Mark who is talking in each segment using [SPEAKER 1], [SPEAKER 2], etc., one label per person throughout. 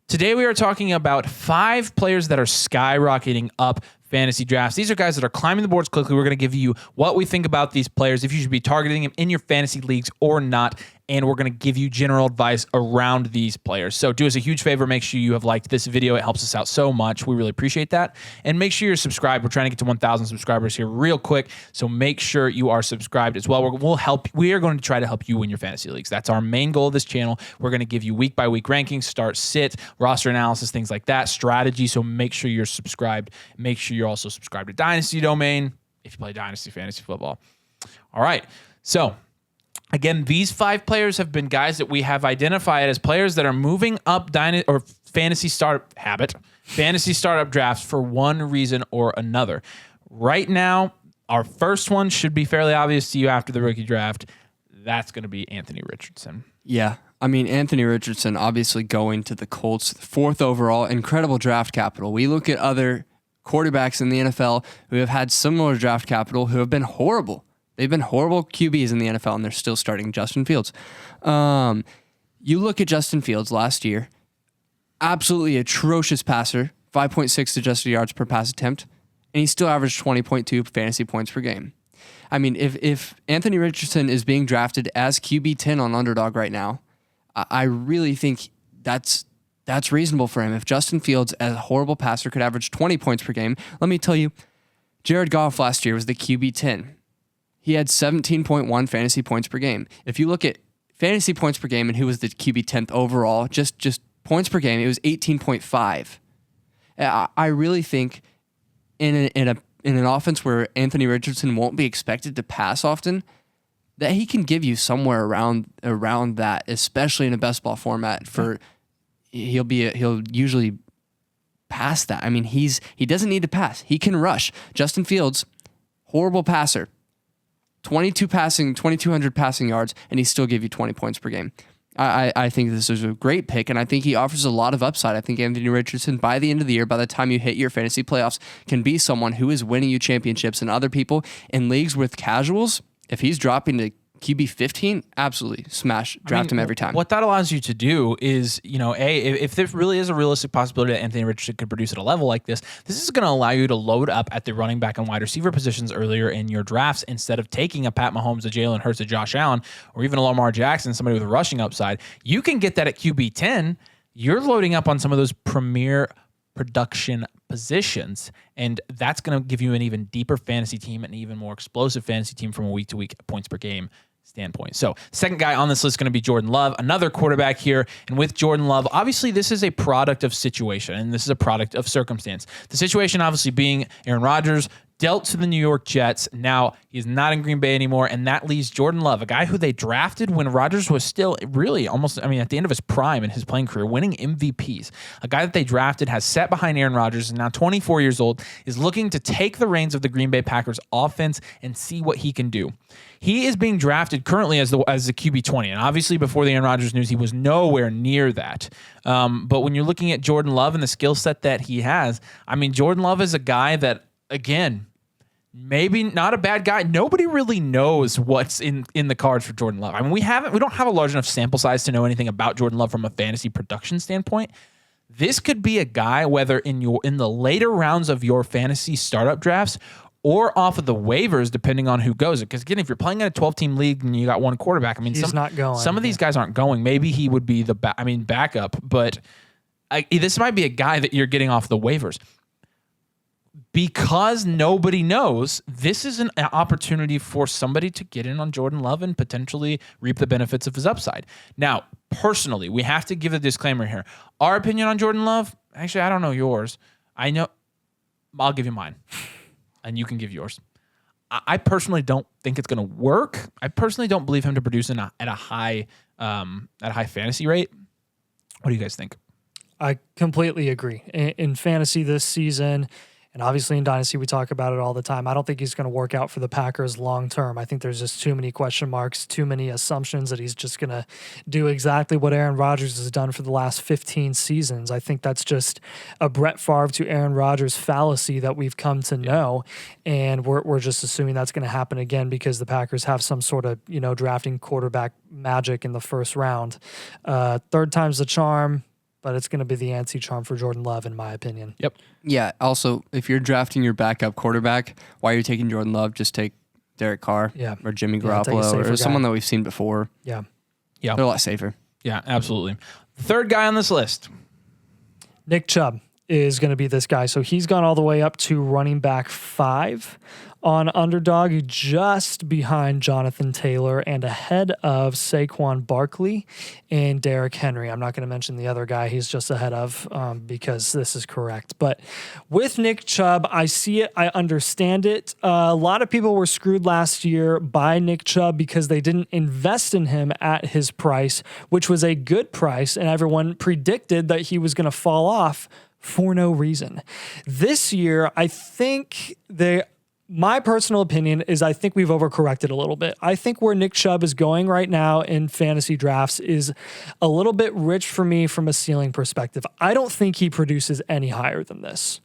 [SPEAKER 1] Today we are talking about 5 players that are skyrocketing up fantasy drafts. These are guys that are climbing the boards quickly. We're going to give you what we think about these players, if you should be targeting them in your fantasy leagues or not, and we're going to give you general advice around these players. So do us a huge favor. Make sure you have liked this video. It helps us out so much. We really appreciate that. And make sure you're subscribed. We're trying to get to 1,000 subscribers here real quick, so make sure you are subscribed as well. We'll help. We are going to try to help you win your fantasy leagues. That's our main goal of this channel. We're going to give you week-by-week rankings, start, sit, roster analysis, things like that, strategy. So make sure you're subscribed. Make sure you're also subscribed to Dynasty Domain if you play Dynasty Fantasy Football. All right. So again, these 5 players have been guys that we have identified as players that are moving up fantasy startup drafts for one reason or another. Right now, our first one should be fairly obvious to you after the rookie draft. That's going to be Anthony Richardson.
[SPEAKER 2] Yeah. I mean, Anthony Richardson obviously going to the Colts, 4th overall, incredible draft capital. We look at other quarterbacks in the NFL who have had similar draft capital who have been horrible. They've been horrible QBs in the NFL, and they're still starting. Justin Fields. You look at Justin Fields last year, absolutely atrocious passer, 5.6 adjusted yards per pass attempt, and he still averaged 20.2 fantasy points per game. I mean, if Anthony Richardson is being drafted as QB 10 on Underdog right now, I really think that's reasonable for him. If Justin Fields, as a horrible passer, could average 20 points per game, let me tell you, Jared Goff last year was the QB 10. He had 17.1 fantasy points per game. If you look at fantasy points per game and who was the QB 10th overall, just points per game, it was 18.5. I really think in an offense where Anthony Richardson won't be expected to pass often, that he can give you somewhere around that, especially in a best ball format. He'll usually pass that. I mean, he doesn't need to pass. He can rush. Justin Fields, horrible passer. 2,200 passing yards, and he still give you 20 points per game. I think this is a great pick, and I think he offers a lot of upside. I think Anthony Richardson, by the end of the year, by the time you hit your fantasy playoffs, can be someone who is winning you championships, and other people in leagues with casuals, if he's dropping to QB 15, absolutely smash, draft him every time.
[SPEAKER 1] What that allows you to do is, if there really is a realistic possibility that Anthony Richardson could produce at a level like this is going to allow you to load up at the running back and wide receiver positions earlier in your drafts instead of taking a Pat Mahomes, a Jalen Hurts, a Josh Allen, or even a Lamar Jackson, somebody with a rushing upside. You can get that at QB 10. You're loading up on some of those premier production positions, and that's going to give you an even deeper fantasy team, an even more explosive fantasy team from a week-to-week points per game standpoint. So second guy on this list is going to be Jordan Love, another quarterback here. And with Jordan Love, obviously this is a product of situation, and this is a product of circumstance. The situation obviously being Aaron Rodgers dealt to the New York Jets. Now he's not in Green Bay anymore, and that leaves Jordan Love, a guy who they drafted when Rodgers was still really almost, at the end of his prime in his playing career, winning MVPs. A guy that they drafted has sat behind Aaron Rodgers, and now 24 years old, is looking to take the reins of the Green Bay Packers offense and see what he can do. He is being drafted currently as the QB 20, and obviously before the Aaron Rodgers news, he was nowhere near that. But when you're looking at Jordan Love and the skill set that he has, Jordan Love is a guy that, again, maybe not a bad guy. Nobody really knows what's in the cards for Jordan Love. We don't have a large enough sample size to know anything about Jordan Love from a fantasy production standpoint. This could be a guy, whether in the later rounds of your fantasy startup drafts or off of the waivers, depending on who goes. Because again, if you're playing in a 12-team league and you got one quarterback,
[SPEAKER 3] he's not going.
[SPEAKER 1] Some of these guys aren't going. Maybe he would be the backup, but this might be a guy that you're getting off the waivers. Because nobody knows, this is an opportunity for somebody to get in on Jordan Love and potentially reap the benefits of his upside. Now, personally, we have to give a disclaimer here. Our opinion on Jordan Love, actually, I don't know yours. I'll give you mine, and you can give yours. I personally don't think it's going to work. I personally don't believe him to produce at a high fantasy rate. What do you guys think?
[SPEAKER 3] I completely agree. In fantasy this season, and obviously in Dynasty, we talk about it all the time, I don't think he's going to work out for the Packers long term. I think there's just too many question marks, too many assumptions that he's just going to do exactly what Aaron Rodgers has done for the last 15 seasons. I think that's just a Brett Favre to Aaron Rodgers fallacy that we've come to know, and we're just assuming that's going to happen again because the Packers have some sort of, drafting quarterback magic in the first round. Third time's the charm. but it's going to be the anti-charm for Jordan Love, in my opinion.
[SPEAKER 1] Yep.
[SPEAKER 2] Yeah. Also, if you're drafting your backup quarterback, why are you taking Jordan Love? Just take Derek Carr or Jimmy
[SPEAKER 3] Yeah, take a
[SPEAKER 2] Garoppolo
[SPEAKER 3] safer
[SPEAKER 2] or someone
[SPEAKER 3] guy.
[SPEAKER 2] that we've seen before.
[SPEAKER 3] Yeah.
[SPEAKER 1] Yeah.
[SPEAKER 2] They're a lot safer.
[SPEAKER 1] Yeah, absolutely. The third guy on this list.
[SPEAKER 3] Nick Chubb is going to be this guy. So he's gone all the way up to running back 5 on Underdog, just behind Jonathan Taylor and ahead of Saquon Barkley and Derrick Henry. I'm not going to mention the other guy he's just ahead of because this is correct. But with Nick Chubb, I see it. I understand it. A lot of people were screwed last year by Nick Chubb because they didn't invest in him at his price, which was a good price, and everyone predicted that he was going to fall off for no reason. This year, I think my personal opinion is I think we've overcorrected a little bit. I think where Nick Chubb is going right now in fantasy drafts is a little bit rich for me from a ceiling perspective. I don't think he produces any higher than this.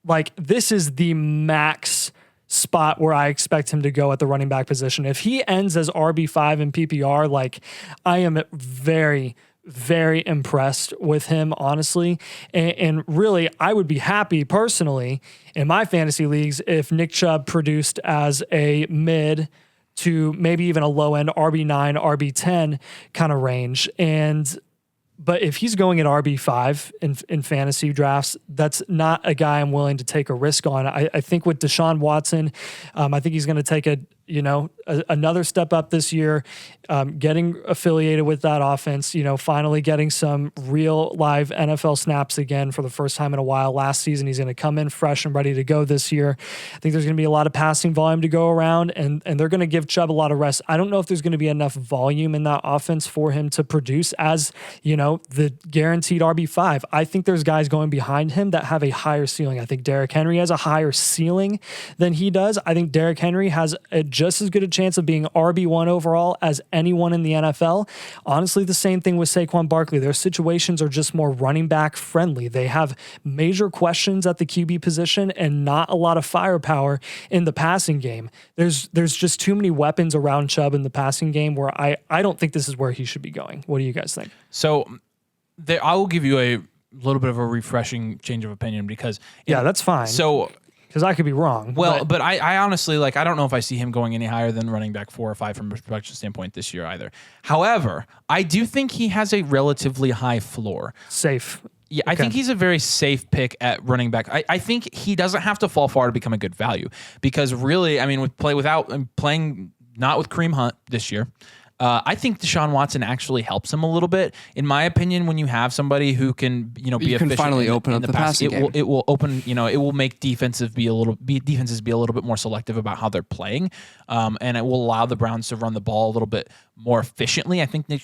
[SPEAKER 3] Like, this is the max spot where I expect him to go at the running back position. If he ends as RB5 in PPR, like, I am very, very impressed with him, honestly. And really, I would be happy personally in my fantasy leagues if Nick Chubb produced as a mid to maybe even a low end RB9, RB10 kind of range. But if he's going at RB5 in fantasy drafts, that's not a guy I'm willing to take a risk on. I think with Deshaun Watson, I think he's going to take another step up this year, getting affiliated with that offense, finally getting some real live NFL snaps again for the first time in a while. Last season, he's going to come in fresh and ready to go this year. I think there's going to be a lot of passing volume to go around, and they're going to give Chubb a lot of rest. I don't know if there's going to be enough volume in that offense for him to produce as, the guaranteed RB5. I think there's guys going behind him that have a higher ceiling. I think Derrick Henry has a higher ceiling than he does. I think Derrick Henry has just as good a chance of being RB1 overall as anyone in the NFL. Honestly, the same thing with Saquon Barkley. Their situations are just more running back friendly. They have major questions at the QB position and not a lot of firepower in the passing game. There's just too many weapons around Chubb in the passing game where I don't think this is where he should be going. What do you guys think?
[SPEAKER 1] So I will give you a little bit of a refreshing change of opinion because
[SPEAKER 3] that's fine.
[SPEAKER 1] So
[SPEAKER 3] because I could be wrong.
[SPEAKER 1] Well, but I honestly, I don't know if I see him going any higher than running back 4 or 5 from a production standpoint this year either. However, I do think he has a relatively high floor.
[SPEAKER 3] Safe.
[SPEAKER 1] Yeah, I think he's a very safe pick at running back. I think he doesn't have to fall far to become a good value because really, I mean, playing not with Kareem Hunt this year, I think Deshaun Watson actually helps him a little bit. In my opinion, when you have somebody who can, be efficient
[SPEAKER 2] finally open up the passing game.
[SPEAKER 1] It will open, it will make defenses be a little bit more selective about how they're playing, and it will allow the Browns to run the ball a little bit more efficiently. I think Nick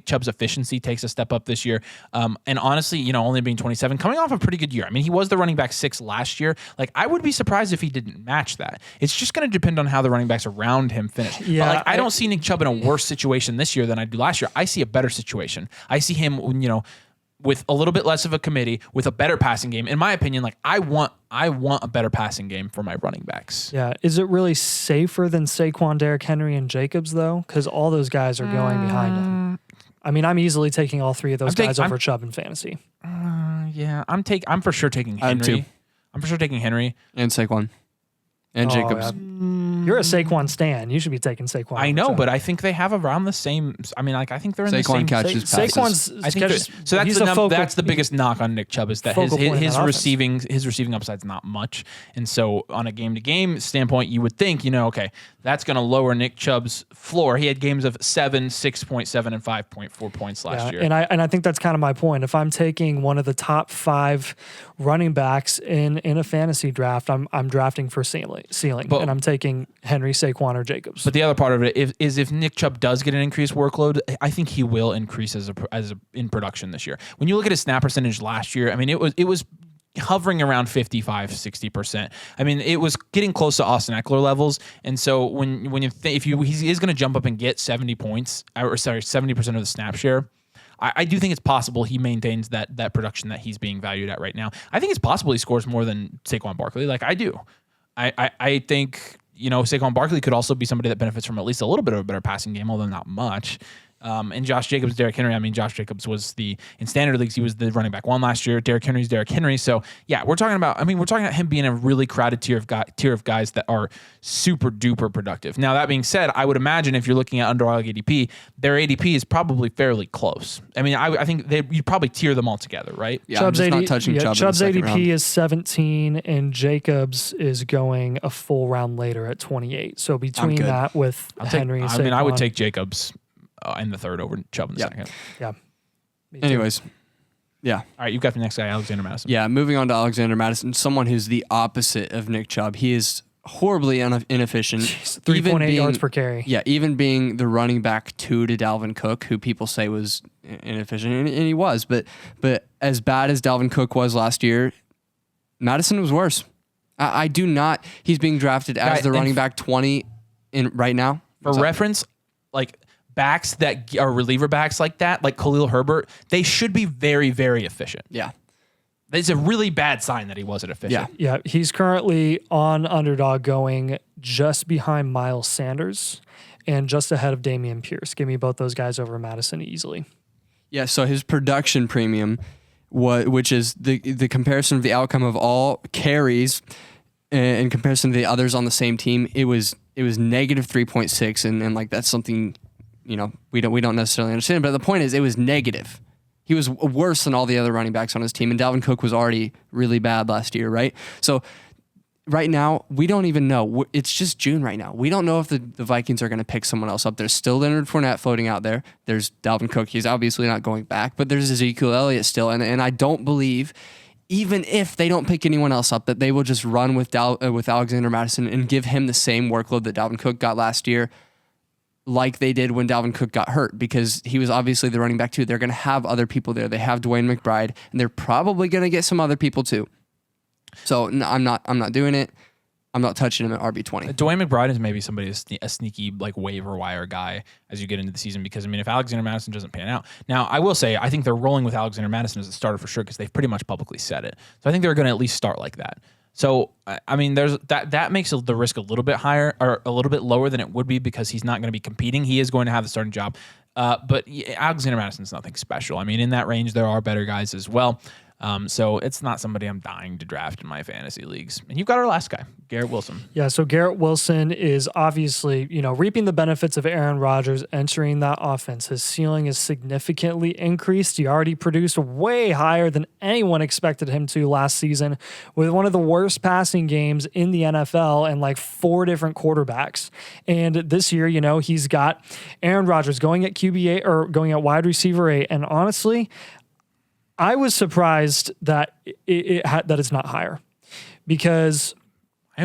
[SPEAKER 1] Chubb's efficiency takes a step up this year, and honestly, only being 27, coming off a pretty good year. I mean, he was the running back 6 last year. I would be surprised if he didn't match that. It's just going to depend on how the running backs around him finish.
[SPEAKER 3] Yeah,
[SPEAKER 1] but I don't see Nick Chubb in a worse situation this year than I do last year. I see a better situation. I see him, with a little bit less of a committee, with a better passing game. In my opinion, I want a better passing game for my running backs.
[SPEAKER 3] Yeah. Is it really safer than Saquon, Derrick Henry, and Jacobs, though? Because all those guys are going behind him. I mean, I'm easily taking all 3 of those guys over Chubb in fantasy.
[SPEAKER 1] Yeah, I'm for sure taking Henry. I'm for sure taking Henry.
[SPEAKER 2] And Saquon. And Jacobs.
[SPEAKER 3] You're a Saquon stan. You should be taking Saquon.
[SPEAKER 1] I know, but I think they have around the same. I mean, I think they're in the same.
[SPEAKER 2] Saquon catches passes.
[SPEAKER 3] Saquon's
[SPEAKER 1] I think
[SPEAKER 3] catches,
[SPEAKER 1] so. That's the biggest knock on Nick Chubb is that his receiving upside's not much, and so on a game-to-game standpoint, you would think okay, that's going to lower Nick Chubb's floor. He had games of 7, 6.7, and 5.4 points last year,
[SPEAKER 3] and I think that's kind of my point. If I'm taking one of the top 5 running backs in a fantasy draft, I'm drafting for ceiling, and I'm taking Henry, Saquon, or Jacobs.
[SPEAKER 1] But the other part of it is if Nick Chubb does get an increased workload, I think he will increase in production this year. When you look at his snap percentage last year, I mean, it was hovering around 55-60%. I mean, it was getting close to Austin Eckler levels. And so when he is going to jump up and get 70 points, 70% of the snap share, I do think it's possible he maintains that production that he's being valued at right now. I think it's possible he scores more than Saquon Barkley. I do. I think Saquon Barkley could also be somebody that benefits from at least a little bit of a better passing game, although not much. And Josh Jacobs, Derrick Henry. I mean, Josh Jacobs was in standard leagues, he was the running back 1 last year. Derrick Henry's Derrick Henry. So yeah, we're talking about him being a really crowded tier of guys that are super duper productive. Now that being said, I would imagine if you're looking at underdog ADP, their ADP is probably fairly close. I mean, I think you probably tier them all together, right?
[SPEAKER 2] Yeah, Chubb's not touching Chubb.
[SPEAKER 3] Chubb's ADP is 17, and Jacobs is going a full round later at 28. So between that with Henry and Saquon,
[SPEAKER 1] I would take Jacobs in the third over Chubb in the second.
[SPEAKER 3] Yeah.
[SPEAKER 2] Anyways, yeah.
[SPEAKER 1] All right, you've got the next guy, Alexander Madison.
[SPEAKER 2] Yeah, moving on to Alexander Madison, someone who's the opposite of Nick Chubb. He is horribly inefficient.
[SPEAKER 3] 3.8 yards per carry.
[SPEAKER 2] Yeah, even being the running back 2 to Dalvin Cook, who people say was inefficient, and he was. But as bad as Dalvin Cook was last year, Madison was worse. I do not. He's being drafted as the running back 20 right now.
[SPEAKER 1] For reference, like backs that are reliever backs like that, like Khalil Herbert, they should be very, very efficient.
[SPEAKER 2] Yeah.
[SPEAKER 1] It's a really bad sign that he wasn't efficient.
[SPEAKER 3] Yeah. He's currently on underdog going just behind Miles Sanders and just ahead of Dameon Pierce. Give me both those guys over Madison easily.
[SPEAKER 2] Yeah, so his production premium, which is the comparison of the outcome of all carries in comparison to the others on the same team, it was negative 3.6, and like that's something, you know, we don't necessarily understand. But the point is, it was negative. He was worse than all the other running backs on his team, and Dalvin Cook was already really bad last year, right? So right now, we don't even know. It's just June right now. We don't know if the Vikings are going to pick someone else up. There's still Leonard Fournette floating out there. There's Dalvin Cook. He's obviously not going back, but there's Ezekiel Elliott still, and I don't believe, even if they don't pick anyone else up, that they will just run with Alexander Madison and give him the same workload that Dalvin Cook got last year, like they did when Dalvin Cook got hurt, because he was obviously the running back too. They're going to have other people there. They have Dwayne McBride, and they're probably going to get some other people too. So no, I'm not doing it. I'm not touching him at RB20.
[SPEAKER 1] Dwayne McBride is maybe somebody a sneaky like waiver wire guy as you get into the season, because I mean, if Alexander Madison doesn't pan out, now I will say I think they're rolling with Alexander Madison as a starter for sure, because they've pretty much publicly said it. So I think they're going to at least start like that. So I mean, there's that makes the risk a little bit higher, or a little bit lower than it would be, because he's not going to be competing. He is going to have the starting job, but Alexander Madison's nothing special. I mean, in that range, there are better guys as well. So it's not somebody I'm dying to draft in my fantasy leagues. And you've got our last guy, Garrett Wilson.
[SPEAKER 3] Yeah, so Garrett Wilson is obviously, reaping the benefits of Aaron Rodgers entering that offense. His ceiling is significantly increased. He already produced way higher than anyone expected him to last season, with one of the worst passing games in the NFL and like 4 different quarterbacks. And this year, he's got Aaron Rodgers going at QB8 or going at wide receiver 8. And honestly, I was surprised that that it's not higher, because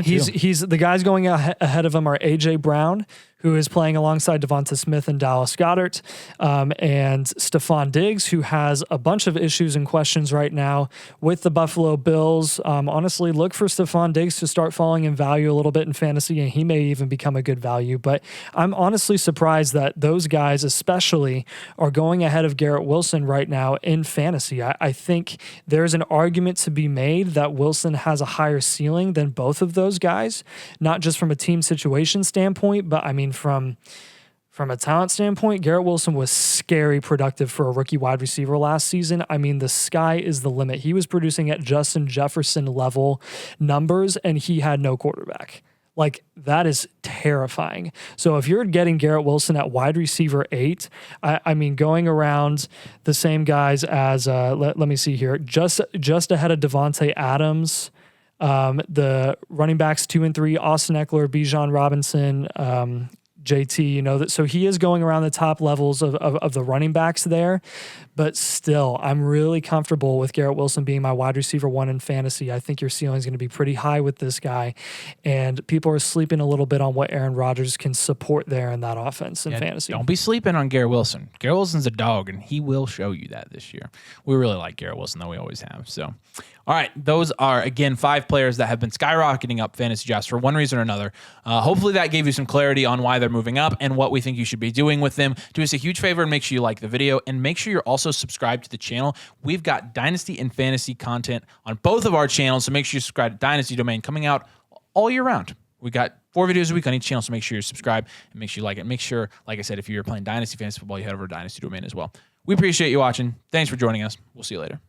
[SPEAKER 3] he's the guys going ahead of him are AJ Brown, who is playing alongside Devonta Smith and Dallas Goedert, and Stephon Diggs, who has a bunch of issues and questions right now with the Buffalo Bills. Honestly, look for Stephon Diggs to start falling in value a little bit in fantasy, and he may even become a good value. But I'm honestly surprised that those guys especially are going ahead of Garrett Wilson right now in fantasy. I think there's an argument to be made that Wilson has a higher ceiling than both of those guys, not just from a team situation standpoint, but I mean, from a talent standpoint, Garrett Wilson was scary productive for a rookie wide receiver last season. I mean, the sky is the limit. He was producing at Justin Jefferson level numbers, and he had no quarterback. Like, that is terrifying. So if you're getting Garrett Wilson at wide receiver 8, I mean, going around the same guys as, let me see here, just ahead of Devontae Adams, the running backs 2 and 3, Austin Eckler, Bijan Robinson, JT, so he is going around the top levels of the running backs there. But still, I'm really comfortable with Garrett Wilson being my wide receiver 1 in fantasy. I think your ceiling is going to be pretty high with this guy. And people are sleeping a little bit on what Aaron Rodgers can support there in that offense in fantasy.
[SPEAKER 1] Don't be sleeping on Garrett Wilson. Garrett Wilson's a dog, and he will show you that this year. We really like Garrett Wilson, though we always have. So, all right, those are, again, 5 players that have been skyrocketing up fantasy drafts for one reason or another. Hopefully that gave you some clarity on why they're moving up and what we think you should be doing with them. Do us a huge favor and make sure you like the video, and make sure you're also subscribed to the channel. We've got Dynasty and Fantasy content on both of our channels, so make sure you subscribe to Dynasty Domain, coming out all year round. We got 4 videos a week on each channel, so make sure you subscribe and make sure you like it. Make sure, like I said, if you're playing Dynasty Fantasy Football, you head over to Dynasty Domain as well. We appreciate you watching. Thanks for joining us. We'll see you later.